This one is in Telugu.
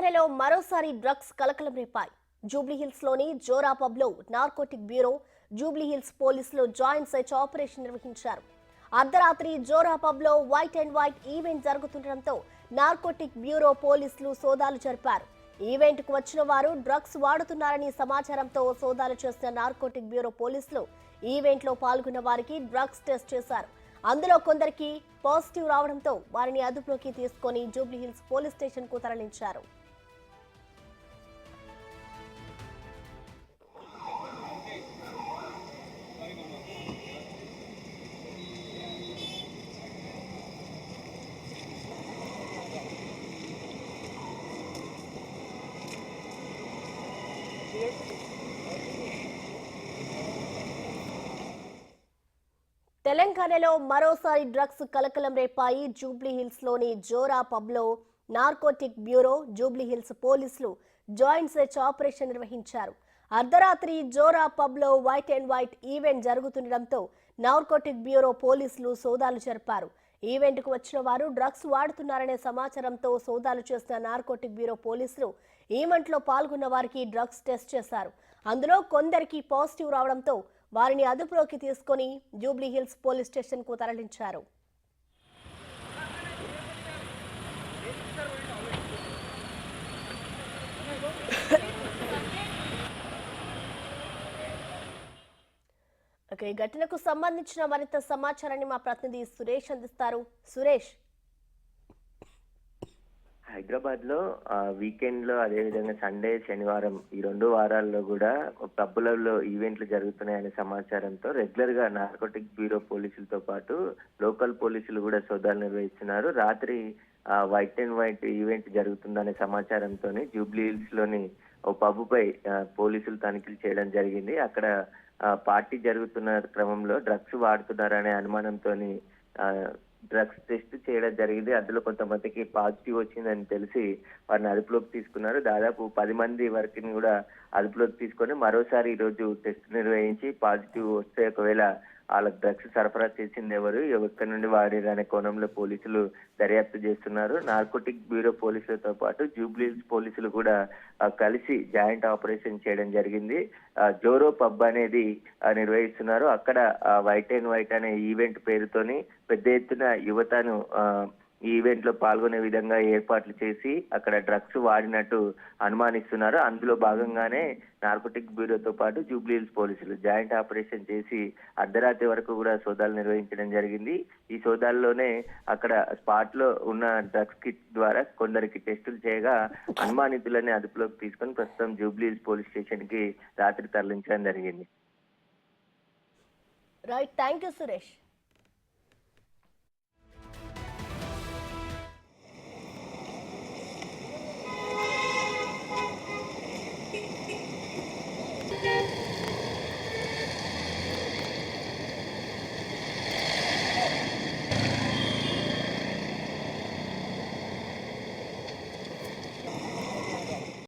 తెలంగాణలో మరోసారి డ్రగ్స్ కలకలం రేపాయి. జూబ్లీహిల్స్ లోని జోరా పబ్ లో నార్కోటిక్ బ్యూరో, జూబ్లీహిల్స్ పోలీసులు జాయింట్ సెర్చ్ ఆపరేషన్ నిర్వహించారు. అర్ధరాత్రి జోరా పబ్ లో వైట్ అండ్ వైట్ ఈవెంట్ జరుగుతుండటంతో నార్కోటిక్ బ్యూరో పోలీసులు సోదాలు జరిపారు. ఈవెంట్ కు వచ్చిన వారు డ్రగ్స్ వాడుతున్నారని సమాచారంతో సోదాలు చేసిన నార్కోటిక్ బ్యూరో పోలీసులు ఈవెంట్ లో పాల్గొన్న వారికి డ్రగ్స్ టెస్ట్ చేశారు. అందులో కొందరికి పాజిటివ్ రావడంతో వారిని అదుపులోకి తీసుకొని జూబ్లీహిల్స్ పోలీస్ స్టేషన్ కు తరలించారు. తెలంగాణలో మరోసారి డ్రగ్స్ కలకలం రేపాయి. జూబ్లీహిల్స్ లోని జోరా పబ్ లో నార్కోటిక్ బ్యూరో, జూబ్లీహిల్స్ పోలీసులు జాయింట్ సెర్చ్ ఆపరేషన్ నిర్వహించారు. అర్ధరాత్రి జోరా పబ్ లో వైట్ అండ్ వైట్ ఈవెంట్ జరుగుతుండటంతో నార్కోటిక్ బ్యూరో పోలీసులు సోదాలు జరిపారు. ఈవెంట్ కు వచ్చిన వారు డ్రగ్స్ వాడుతున్నారనే సమాచారంతో సోదాలు చేసిన నార్కోటిక్ బ్యూరో పోలీసులు ఈవెంట్ లో పాల్గొన్న వారికి డ్రగ్స్ టెస్ట్ చేశారు. అందులో కొందరికి పాజిటివ్ రావడంతో వారిని అదుపులోకి తీసుకొని జూబ్లీహిల్స్ పోలీస్ స్టేషన్ కు తరలించారు. ఈ ఘటనకు సంబంధించిన మరింత సమాచారాన్ని మా ప్రతినిధి సురేష్ అందిస్తారు. సురేష్, హైదరాబాద్ లో వీకెండ్ లో అదేవిధంగా సండే, శనివారం ఈ 2 వారాల్లో కూడా పబ్బులలో ఈవెంట్లు జరుగుతున్నాయనే సమాచారంతో రెగ్యులర్ గా నార్కోటిక్ బ్యూరో పోలీసులతో పాటు లోకల్ పోలీసులు కూడా సోదాలు నిర్వహిస్తున్నారు. రాత్రి వైట్ అండ్ వైట్ ఈవెంట్ జరుగుతుందనే సమాచారంతో జూబ్లీహిల్స్ లోని ఓ పబ్బుపై పోలీసులు తనిఖీలు చేయడం జరిగింది. అక్కడ పార్టీ జరుగుతున్న క్రమంలో డ్రగ్స్ వాడుతున్నారనే అనుమానంతో డ్రగ్స్ టెస్ట్ చేయడం జరిగింది. అందులో కొంతమందికి పాజిటివ్ వచ్చిందని తెలిసి వారిని అదుపులోకి తీసుకున్నారు. దాదాపు 10 మంది వరకు కూడా అదుపులోకి తీసుకొని మరోసారి ఈ రోజు టెస్ట్ నిర్వహించి పాజిటివ్ వస్తే ఒకవేళ వాళ్ళకి డ్రగ్స్ సరఫరా చేసింది ఎవరు, ఎక్కడి నుండి వాడారు అనే కోణంలో పోలీసులు దర్యాప్తు చేస్తున్నారు. నార్కోటిక్ బ్యూరో పోలీసులతో పాటు జూబ్లీహిల్స్ పోలీసులు కూడా కలిసి జాయింట్ ఆపరేషన్ చేయడం జరిగింది. జోరో పబ్ అనేది నిర్వహిస్తున్నారు. అక్కడ వైట్ అండ్ వైట్ అనే ఈవెంట్ పేరుతోని పెద్ద ఎత్తున యువతను ఈ ఈవెంట్ లో పాల్గొనే విధంగా ఏర్పాట్లు చేసి అక్కడ డ్రగ్స్ వాడినట్టు అనుమానిస్తున్నారు. అందులో భాగంగానే నార్కోటిక్ బ్యూరోతో పాటు జూబ్లీహిల్స్ పోలీసులు జాయింట్ ఆపరేషన్ చేసి అర్ధరాత్రి వరకు కూడా సోదాలు నిర్వహించడం జరిగింది. ఈ సోదాల్లోనే అక్కడ స్పాట్ లో ఉన్న డ్రగ్స్ కిట్ ద్వారా కొందరికి టెస్టులు చేయగా అనుమానితులని అదుపులోకి తీసుకొని ప్రస్తుతం జూబ్లీహిల్స్ పోలీస్ స్టేషన్ కి రాత్రి తరలించడం జరిగింది. Right, thank you Suresh.